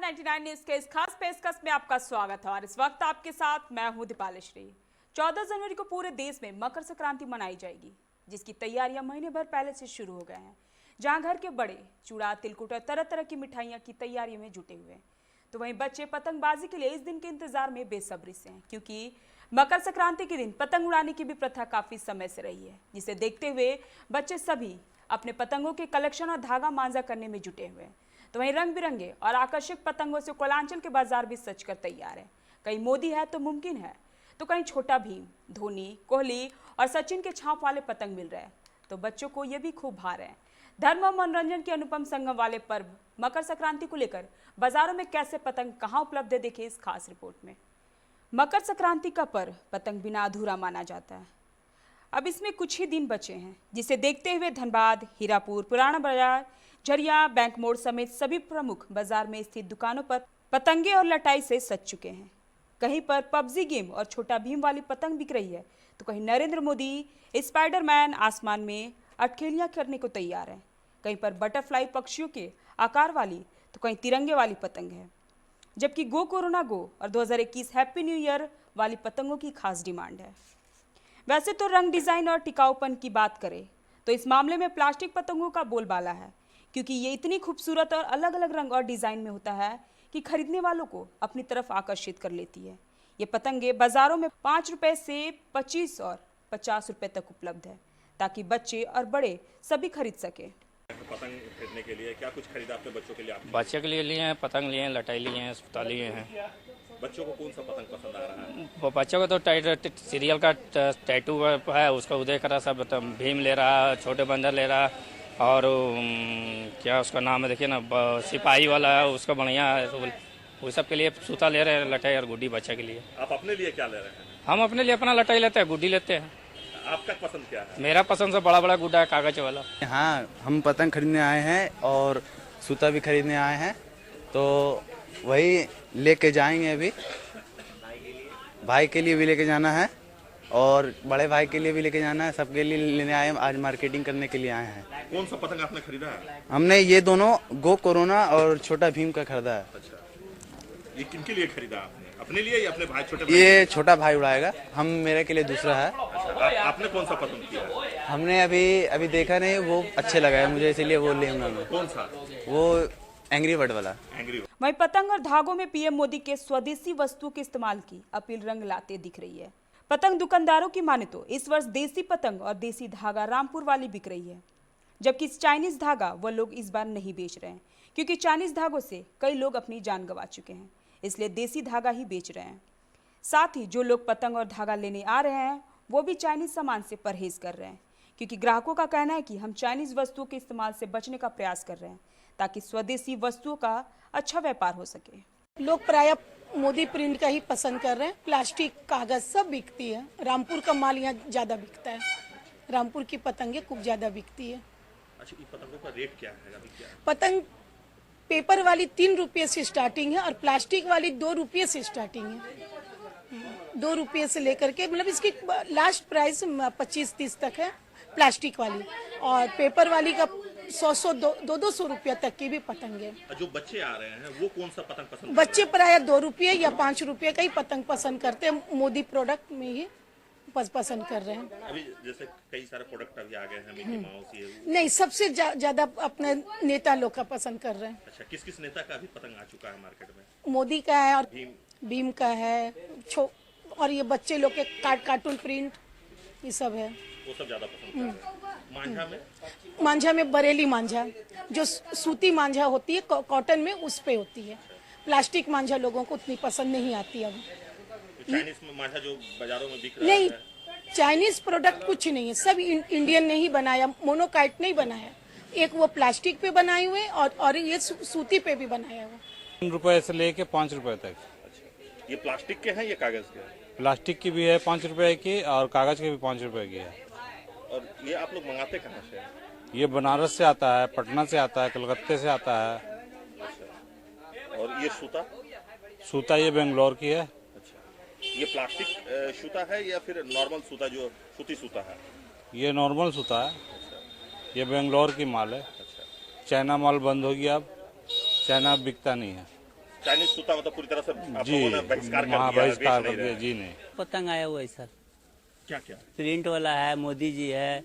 99 news के इस खास पेशकश में आपका स्वागत है और इस वक्त आपके साथ मैं हूं दीपालश्री। 14 जनवरी को पूरे देश में मकर संक्रांति मनाई जाएगी, जिसकी तैयारियां महीने भर पहले से शुरू हो गए हैं। जहां घर के बड़े चूड़ा, तिलकुट और तरह तरह की मिठाइयां की तैयारी में जुटे हुए हैं, तो वहीं बच्चे पतंगबाजी के लिए इस दिन के इंतजार में बेसब्री से हैं, क्योंकि मकर संक्रांति के दिन पतंग उड़ाने की भी प्रथा काफी समय से रही है, जिसे देखते हुए बच्चे सभी अपने पतंगों के कलेक्शन और धागा मांझा करने में जुटे हुए हैं। तो वहीं रंग बिरंगे और आकर्षक पतंगों से कोलांचल के बाजार भी सज कर तैयार है। कहीं मोदी है तो मुमकिन है, तो कहीं छोटा भीम, धोनी, कोहली और सचिन के छाप वाले पतंग मिल रहे हैं, तो बच्चों को ये भी खूब भा रहे हैं। धर्म और मनोरंजन के अनुपम संगम वाले पर्व मकर संक्रांति को लेकर बाजारों में कैसे पतंग कहाँ उपलब्ध है, देखिए इस खास रिपोर्ट में। मकर संक्रांति का पर्व पतंग बिना अधूरा माना जाता है। अब इसमें कुछ ही दिन बचे हैं, जिसे देखते हुए धनबाद, हीरापुर, पुराना बाजार, झरिया, बैंक मोड़ समेत सभी प्रमुख बाजार में स्थित दुकानों पर पतंगे और लटाई से सज चुके हैं। कहीं पर पबजी गेम और छोटा भीम वाली पतंग बिक रही है, तो कहीं नरेंद्र मोदी स्पाइडरमैन आसमान में अटखेलियां करने को तैयार है। कहीं पर बटरफ्लाई पक्षियों के आकार वाली, तो कहीं तिरंगे वाली पतंग है। जबकि गो कोरोना गो और 2021 हैप्पी न्यू ईयर वाली पतंगों की खास डिमांड है। वैसे तो रंग, डिजाइन और टिकाऊपन की बात करें तो इस मामले में प्लास्टिक पतंगों का बोलबाला है, क्योंकि ये इतनी खूबसूरत और अलग अलग रंग और डिजाइन में होता है कि खरीदने वालों को अपनी तरफ आकर्षित कर लेती है। ये पतंगे बाजारों में 5 रुपए से 25 और 50 रुपए तक उपलब्ध है, ताकि बच्चे और बड़े सभी खरीद सके। पतंग खरीदने के लिए क्या कुछ खरीदा आपने बच्चों के लिए? बच्चे के लिए हैं, पतंग लिए हैं, लटाई लिए हैं, सूता लिए हैं। बच्चों को कौन सा पतंग पसंद आ रहा है? वो बच्चों को तो सीरियल का टैटू है, उसका उदय करा सब भीम ले रहा, छोटे बंदर ले रहा, और क्या उसका नाम है देखिए ना, सिपाही वाला है, उसका बढ़िया है। तो वो सब के लिए सूता ले रहे हैं, लटाई और गुड्डी बच्चे के लिए। आप अपने लिए क्या ले रहे हैं? हम अपने लिए अपना लटाई लेते हैं, गुड्डी लेते हैं। आपका पसंद क्या है? मेरा पसंद से बड़ा बड़ा गुड्डा है, कागज वाला। हाँ, हम पतंग खरीदने आए हैं और सूता भी खरीदने आए हैं, तो वही लेके जाएंगे। अभी भाई के लिए भी लेके जाना है और बड़े भाई के लिए भी लेके जाना है, सबके लिए लेने आए हैं। आज मार्केटिंग करने के लिए आए हैं। कौन सा पतंग आपने खरीदा है? हमने ये दोनों गो कोरोना और छोटा भीम का खरीदा है। अच्छा, ये किनके लिए खरीदा आपने? अपने लिए या अपने भाई? छोटे भाई? ये छोटा भाई उड़ाएगा, हम मेरे के लिए दूसरा है। अच्छा, आपने कौन सा पसंद किया? हमने अभी देखा नहीं, वो अच्छे लगा है मुझे, इसलिए वो लेंगे मैं। कौन सा? वो एंग्री बर्ड वाला। एंग्री। वहीं पतंग और धागों में पीएम मोदी के स्वदेशी वस्तुओं के इस्तेमाल की अपील रंग लाते दिख रही है। पतंग दुकानदारों की माने तो इस वर्ष देसी पतंग और देसी धागा रामपुर वाली बिक रही है, जबकि चाइनीज धागा वो लोग इस बार नहीं बेच रहे हैं, क्योंकि चाइनीज धागों से कई लोग अपनी जान गंवा चुके हैं, इसलिए देसी धागा ही बेच रहे हैं। साथ ही जो लोग पतंग और धागा लेने आ रहे हैं वो भी चाइनीज सामान से परहेज कर रहे हैं, क्योंकि ग्राहकों का कहना है कि हम चाइनीज वस्तुओं के इस्तेमाल से बचने का प्रयास कर रहे हैं, ताकि स्वदेशी वस्तुओं का अच्छा व्यापार हो सके। लोग प्राय मोदी प्रिंट का ही पसंद कर रहे हैं। प्लास्टिक, कागज सब बिकती है। रामपुर का माल यहाँ ज्यादा बिकता है, रामपुर की पतंगे खूब ज्यादा बिकती है। अच्छा, ये पतंगों का रेट क्या है अभी? क्या पतंग पेपर वाली 3 रुपये से स्टार्टिंग है और प्लास्टिक वाली 2 रुपये से स्टार्टिंग है। 2 रुपये से लेकर के, मतलब इसकी लास्ट प्राइस 25-30 तक है प्लास्टिक वाली, और पेपर वाली का 100 200 रुपया तक की भी पतंग है। जो बच्चे आ रहे हैं वो कौन सा पतंग पसंद? बच्चे प्राय 2 रुपये या 5 रुपये का ही पतंग पसंद करते हैं। मोदी प्रोडक्ट में ही पसंद कर रहे हैं। अभी जैसे कई सारे प्रोडक्ट अभी आ गए हैं, मिकी माउस, ये नहीं, सबसे ज्यादा अपने नेता लोग का पसंद कर रहे हैं। अच्छा, किस किस नेता का अभी पतंग आ चुका है मार्केट में? मोदी का है और भीम का है, और ये बच्चे लोग के कार्टून प्रिंट, ये सब है। वो सब ज्यादा पसंद करते हैं। मांझा में बरेली मांझा, जो सूती मांझा होती है कॉटन में, उस पे होती है। प्लास्टिक मांझा लोगों को उतनी पसंद नहीं आती। अब चाइनीज मांझा जो बाजारों में बिक रहा नहीं, है, चाइनीज प्रोडक्ट कुछ नहीं है, सब इंडियन ने ही बनाया। मोनोकाइट नहीं बनाया, एक वो प्लास्टिक पे बनाए हुए और ये सूती पे भी बनाया हुआ। 3 रुपए से लेके 5 रुपए तक। अच्छा, ये प्लास्टिक के हैं या कागज के हैं? प्लास्टिक की भी है 5 रुपए की, और कागज के भी 5 रुपए की है। और ये आप लोग मंगाते कहाँ से? ये बनारस से आता है, पटना से आता है, कलकत्ते से आता है। अच्छा, और ये सूता ये बेंगलोर की है। अच्छा, ये प्लास्टिक सूता है या फिर नॉर्मल सूता, जो सूती सूता है? ये नॉर्मल सूता है। ये बेंगलोर की माल है। चाइना माल बंद हो गया, अब चाइना बिकता नहीं है। चाइनीज सूता मतलब पूरी तरह से आप जी लोगों ने बहिष्कार कर दिया है, बहिष्कार बेच कर नहीं दिया रहे। जी नहीं। पतंग आया हुआ है सर, क्या क्या प्रिंट वाला है, मोदी जी है,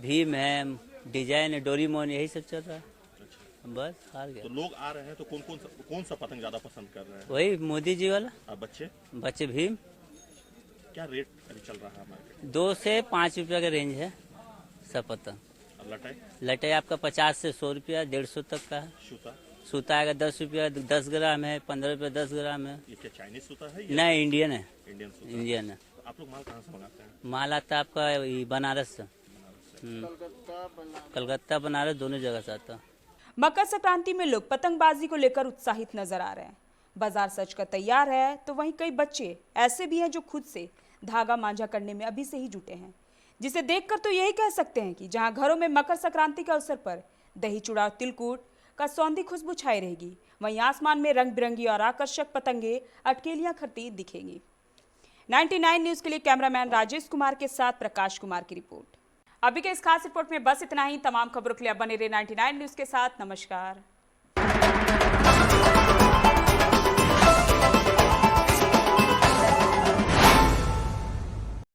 भीम है, डिजाइन है, डोरीमोन, यही सब चल रहा है। बस हार तो गया। लोग आ रहे हैं तो कौन सा पतंग ज्यादा पसंद कर रहे हैं? वही मोदी जी वाला। अब बच्चे बच्चे भीम। क्या रेट अभी चल रहा है मार्केट 2 से 5 रुपया का रेंज है सब पतंग। में? लटाई लटे आपका 50 से 100 रुपया, 150 तक का है। सूता सूता आएगा 10 रुपया, 10 ग्राम है, 15 रुपया 10 ग्राम है। ये क्या चाइनीज सूता है या नहीं, इंडियन है, इंडियन सूता? इंडियन है। तो आप लोग माल कहाँ से मंगाते हैं? माल आता है आपका ये बनारस से। कलकत्ता बनारस दोनों जगह से आता है। मकर संक्रांति में लोग पतंगबाजी को लेकर उत्साहित नजर आ रहे हैं। बाजार सज कर तैयार है तो वहीं कई बच्चे ऐसे भी हैं जो खुद से धागा मांझा करने में अभी से ही जुटे हैं, जिसे देखकर तो यही कह सकते हैं कि जहां घरों में मकर संक्रांति के अवसर पर दही चूड़ा और तिलकुट का सौंधी खुशबू छाई रहेगी, वहीं आसमान में रंग बिरंगी और आकर्षक पतंगे अटकेलियां खरती दिखेंगी। 99 न्यूज के लिए कैमरामैन राजेश कुमार के साथ प्रकाश कुमार की रिपोर्ट। अभी के इस खास रिपोर्ट में बस इतना ही। तमाम खबरों के लिए बने रहे 99 न्यूज के साथ। नमस्कार।